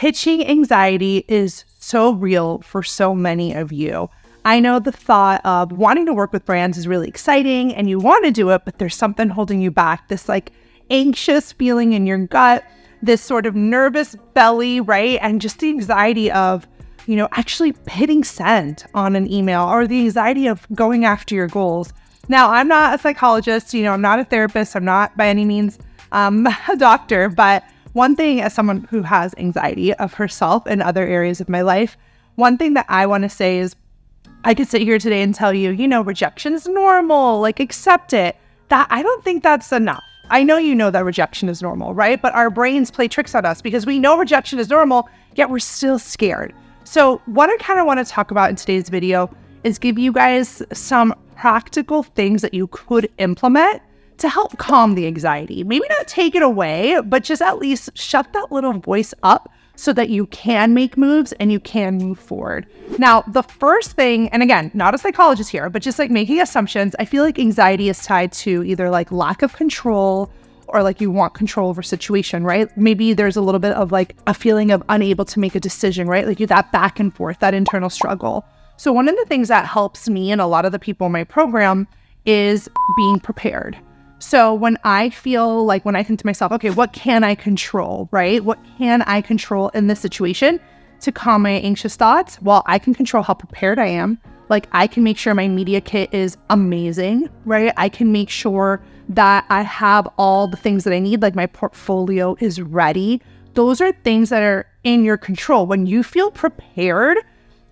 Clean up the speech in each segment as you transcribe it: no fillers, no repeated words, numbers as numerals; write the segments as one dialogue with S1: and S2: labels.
S1: pitching anxiety is so real for so many of you. I know the thought of wanting to work with brands is really exciting and you want to do it, but there's something holding you back. This like anxious feeling in your gut, this sort of nervous belly, right? And just the anxiety of, actually hitting send on an email, or the anxiety of going after your goals. Now, I'm not a psychologist, I'm not a therapist. I'm not by any means a doctor, but one thing, as someone who has anxiety of herself and other areas of my life, one thing that I want to say is I could sit here today and tell you, rejection is normal, like accept it. That I don't think that's enough. I know you know that rejection is normal, right? But our brains play tricks on us because we know rejection is normal, yet we're still scared. So what I kind of want to talk about in today's video is give you guys some practical things that you could implement to help calm the anxiety. Maybe not take it away, but just at least shut that little voice up so that you can make moves and you can move forward. Now, the first thing, and again, not a psychologist here, but just like making assumptions, I feel like anxiety is tied to either like lack of control or like you want control over situation, right? Maybe there's a little bit of like a feeling of unable to make a decision, right? Like that back and forth, that internal struggle. So one of the things that helps me and a lot of the people in my program is being prepared. So when I think to myself, okay, what can I control, right? What can I control in this situation to calm my anxious thoughts? Well, I can control how prepared I am. Like I can make sure my media kit is amazing, right? I can make sure that I have all the things that I need, like my portfolio is ready. Those are things that are in your control. When you feel prepared,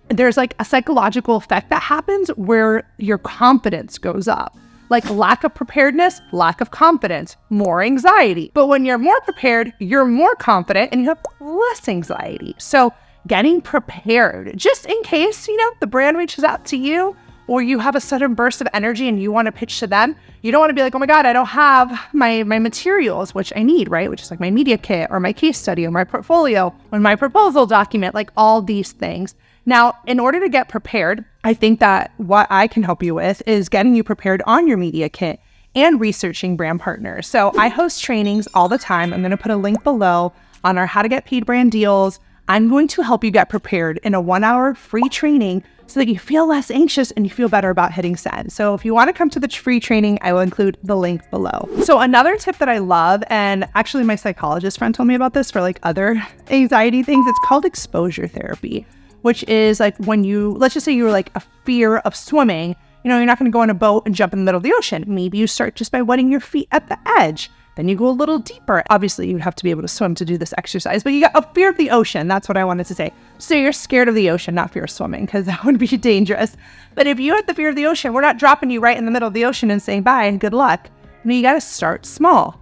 S1: there's like a psychological effect that happens where your confidence goes up. Like lack of preparedness, lack of confidence, more anxiety. But when you're more prepared, you're more confident and you have less anxiety. So getting prepared, just in case, the brand reaches out to you or you have a sudden burst of energy and you want to pitch to them, you don't want to be like, oh my God, I don't have my materials, which I need, right? Which is like my media kit or my case study or my portfolio or my proposal document, like all these things. Now, in order to get prepared, I think that what I can help you with is getting you prepared on your media kit and researching brand partners. So I host trainings all the time. I'm going to put a link below on our How to Get Paid Brand Deals. I'm going to help you get prepared in a 1-hour free training so that you feel less anxious and you feel better about hitting send. So if you want to come to the free training, I will include the link below. So another tip that I love, and actually my psychologist friend told me about this for like other anxiety things, it's called exposure therapy, which is like when let's just say you were like a fear of swimming, you're not going to go on a boat and jump in the middle of the ocean. Maybe you start just by wetting your feet at the edge. Then you go a little deeper. Obviously, you'd have to be able to swim to do this exercise, but you got a fear of the ocean. That's what I wanted to say. So you're scared of the ocean, not fear of swimming, because that would be dangerous. But if you had the fear of the ocean, we're not dropping you right in the middle of the ocean and saying bye and good luck. You got to start small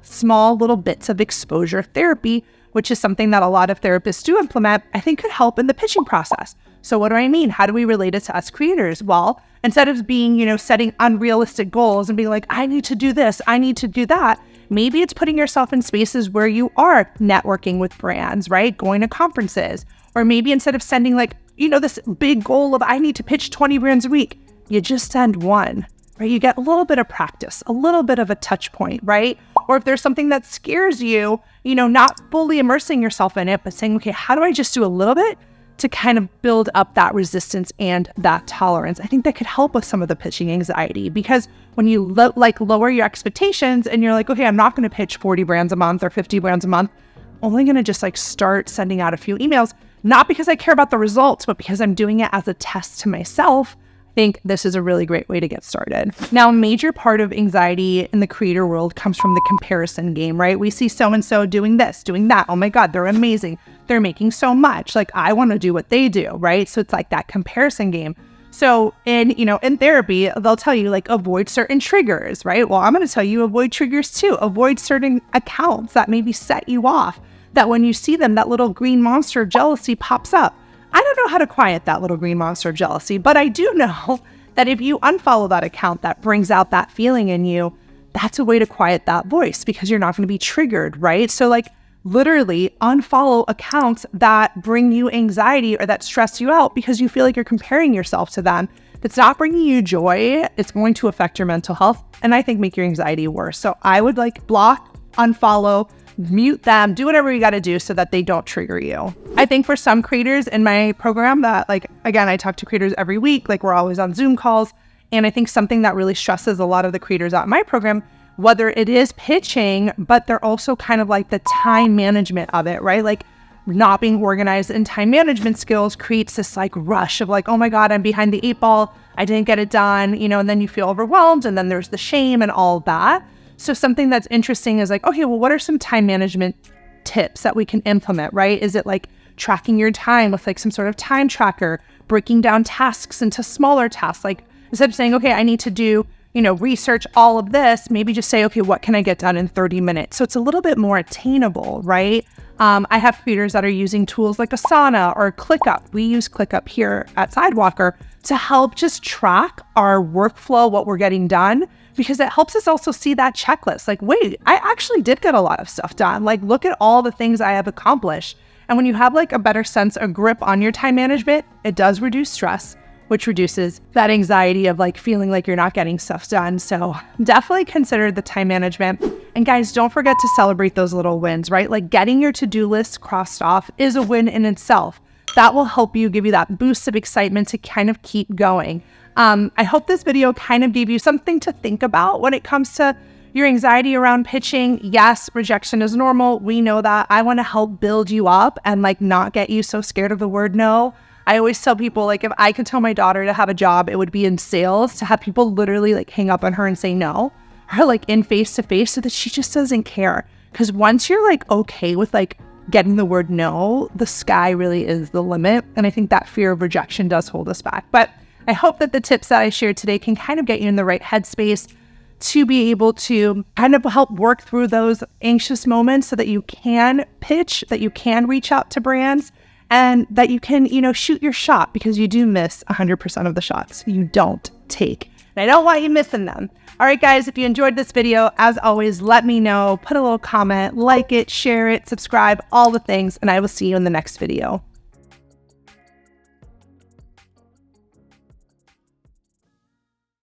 S1: little bits of exposure therapy, which is something that a lot of therapists do implement, I think could help in the pitching process. So what do I mean? How do we relate it to us creators? Well, instead of being, setting unrealistic goals and being like, I need to do this, I need to do that, maybe it's putting yourself in spaces where you are networking with brands, right? Going to conferences. Or maybe instead of sending this big goal of I need to pitch 20 brands a week, you just send one, right? You get a little bit of practice, a little bit of a touch point, right? Or if there's something that scares you, not fully immersing yourself in it, but saying, okay, how do I just do a little bit to kind of build up that resistance and that tolerance? I think that could help with some of the pitching anxiety, because when you lower your expectations and you're like, okay, I'm not going to pitch 40 brands a month or 50 brands a month, I'm only going to just start sending out a few emails, not because I care about the results, but because I'm doing it as a test to myself. I think this is a really great way to get started. Now, a major part of anxiety in the creator world comes from the comparison game, right? We see so-and-so doing this, doing that. Oh my God, they're amazing. They're making so much. Like, I want to do what they do, right? So it's like that comparison game. So in therapy, they'll tell you avoid certain triggers, right? Well, I'm going to tell you avoid triggers too. Avoid certain accounts that maybe set you off, that when you see them, that little green monster of jealousy pops up. I don't know how to quiet that little green monster of jealousy, but I do know that if you unfollow that account that brings out that feeling in you, that's a way to quiet that voice, because you're not going to be triggered, right? So literally unfollow accounts that bring you anxiety or that stress you out because you feel like you're comparing yourself to them. It's not bringing you joy. It's going to affect your mental health and I think make your anxiety worse. So I would block, unfollow mute them, do whatever you got to do so that they don't trigger you. I think for some creators in my program that, like, again, I talk to creators every week, like we're always on Zoom calls. And I think something that really stresses a lot of the creators out in my program, whether it is pitching, but they're also kind of like the time management of it, right? Like not being organized in time management skills creates this like rush of like, oh my God, I'm behind the 8 ball. I didn't get it done, and then you feel overwhelmed, and then there's the shame and all that. So something that's interesting is like, okay, well, what are some time management tips that we can implement, right? Is it like tracking your time with like some sort of time tracker, breaking down tasks into smaller tasks? Like instead of saying, okay, I need to do, research all of this, maybe just say, okay, what can I get done in 30 minutes? So it's a little bit more attainable, right? I have creators that are using tools like Asana or ClickUp. We use ClickUp here at Sidewalker to help just track our workflow, what we're getting done, because it helps us also see that checklist. Like, wait, I actually did get a lot of stuff done. Like, look at all the things I have accomplished. And when you have like a better sense of grip on your time management, it does reduce stress, which reduces that anxiety of like feeling like you're not getting stuff done. So definitely consider the time management. And guys, don't forget to celebrate those little wins, right? Like getting your to-do list crossed off is a win in itself. That will help you, give you that boost of excitement to kind of keep going. I hope this video kind of gave you something to think about when it comes to your anxiety around pitching. Yes, rejection is normal. We know that. I want to help build you up and like not get you so scared of the word no. I always tell people, like, if I could tell my daughter to have a job, it would be in sales, to have people literally like hang up on her and say no, or like in face to face, so that she just doesn't care. Because once you're like okay with like getting the word no, the sky really is the limit. And I think that fear of rejection does hold us back. But I hope that the tips that I shared today can kind of get you in the right headspace to be able to kind of help work through those anxious moments so that you can pitch, that you can reach out to brands, and that you can, shoot your shot, because you do miss 100% of the shots you don't take. And I don't want you missing them. All right, guys, if you enjoyed this video, as always, let me know, put a little comment, like it, share it, subscribe, all the things, and I will see you in the next video.